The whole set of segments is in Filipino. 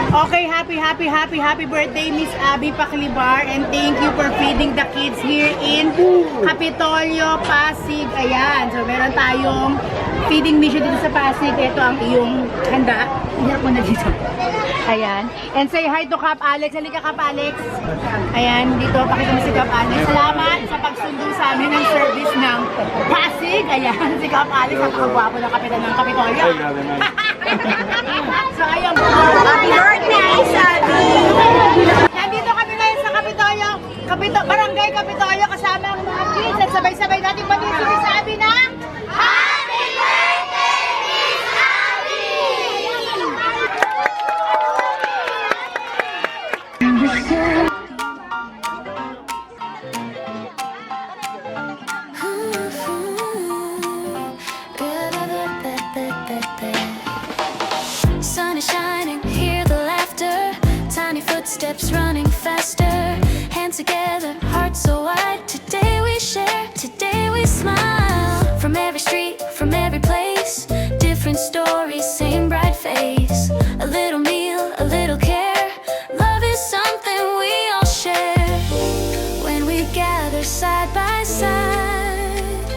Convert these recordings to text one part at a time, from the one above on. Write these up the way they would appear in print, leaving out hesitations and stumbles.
Okay, happy birthday, Miss Abby Paclibar, and thank you for feeding the kids here in Capitolio, Pasig. Ayan, so meron tayong feeding mission dito sa Pasig. Ito ang iyong handa. Iyak mo na dito. Ayan. And say hi to Cap Alex. Halika, Cap Alex. Ayan, dito, pakita mo si Cap Alex. Salamat sa pagsundo sa amin ng service ng Pasig. Ayan, si Cap Alex, napakagwapo ng kapitan ng Capitolio. So, ayan. Happy birthday, Sabi! Nandito kami ngayon sa Capitolio, Barangay Capitolio, kasama ang mga kids. At sabay-sabay natin batiin si Miss Abby na Happy Birthday, Miss Abby! Sun is shining, hear the laughter, tiny footsteps running faster, hands together, hearts so wide. Today we share, today we smile. From every street, from every place, different stories, same bright face. A little meal, a little care, love is something we all share. When we gather side by side,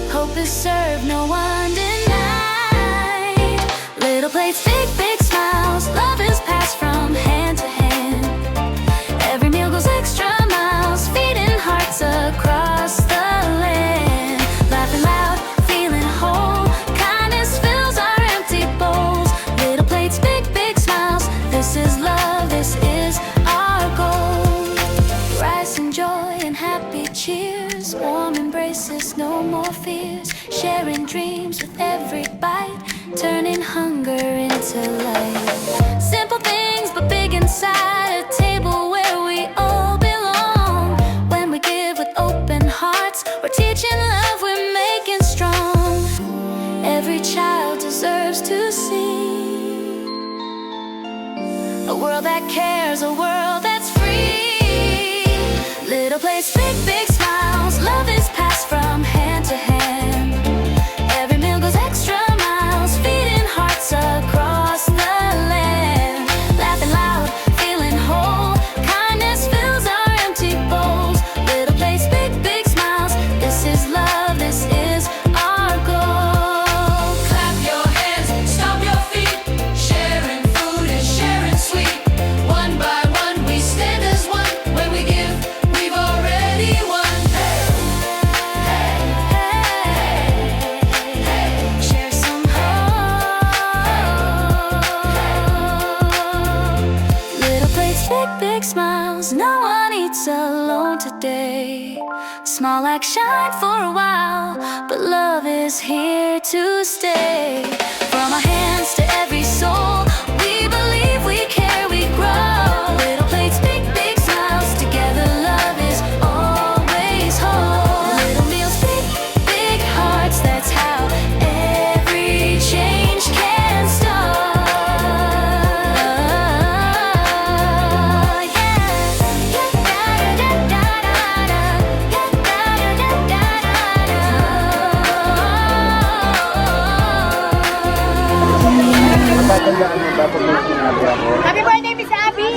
hope is served, no one denied. Little plates, big smiles, love is passed from hand to hand. Every meal goes extra miles, feeding hearts across the land. Laughing loud, feeling whole, kindness fills our empty bowls. Little plates, big smiles, this is love, this is our goal. Rice and joy and happy cheers, warm embraces, no more fears. Sharing dreams with every bite, turning hunger into light. Simple things but big inside, a table where we all belong. When we give with open hearts, we're teaching love, we're making strong. Every child deserves to see a world that cares, a world that's free. Little place, big smiles, love is passed from hand to hand. Every meal goes extra miles, feeding hearts across the land. Laughing loud, feeling whole, kindness fills our empty bowls. Little place, big smiles, this is love, this is our goal. Clap your hands, stomp your feet, sharing food and sharing sweet. One by one we stand as one, when we give, we've already won. Share some hope. Little plates, big smiles, no one eats alone today. Small acts shine for a while, but love is here to stay. From our hands to every soul, we believe, we care, we grow. Little plates, big smiles, together love is always whole. Little meals, big hearts, that's how every change can start. Tatandaan mo ba pag may sinabi ako? Happy birthday, Miss Abby!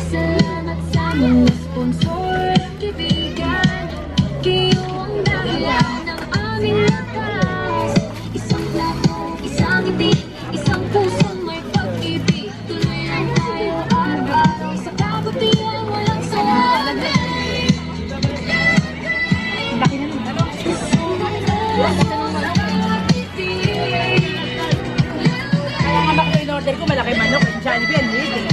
Salamat sa mga sponsor at kaibigan. Kayo ang dahilan ng aming lakas. Isang plato, isang ngiti, isang pusong may pag-ibig. Tuloy lang tayo araw-araw sa kabutihan, walang salamat. Kaya nga bako in-order ko, malaki manok. Jollibee, ang liit eh.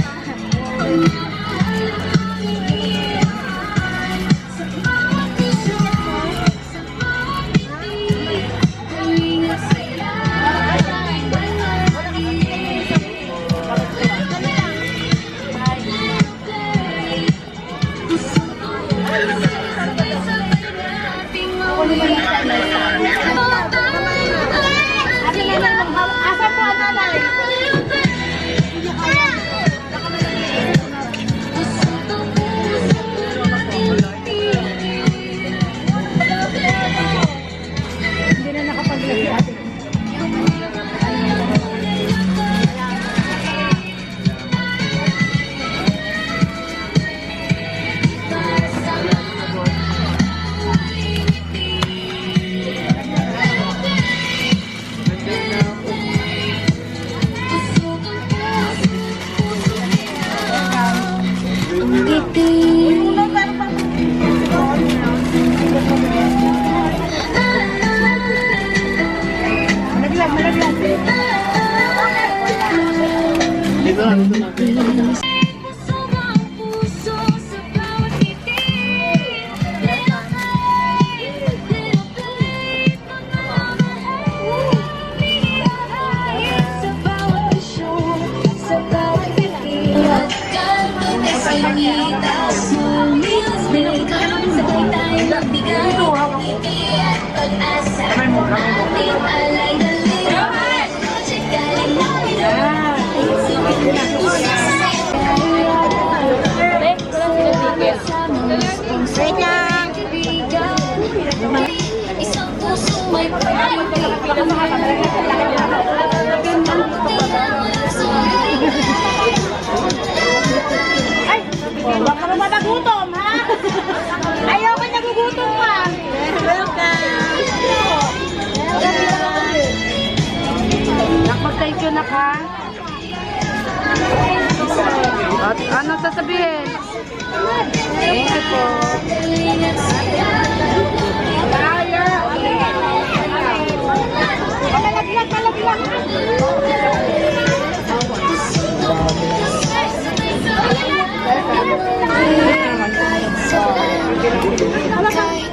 Asa po, nanay? Wait lang! Isang puso may pride. Ay! Huwag ka naman nagutom, ha? Ayaw ko nagugutom pa! Welcome! Nakpag-thank you na ka. At ano sasabihin? Thank you po. Kalaglag, kalaglag! Kahit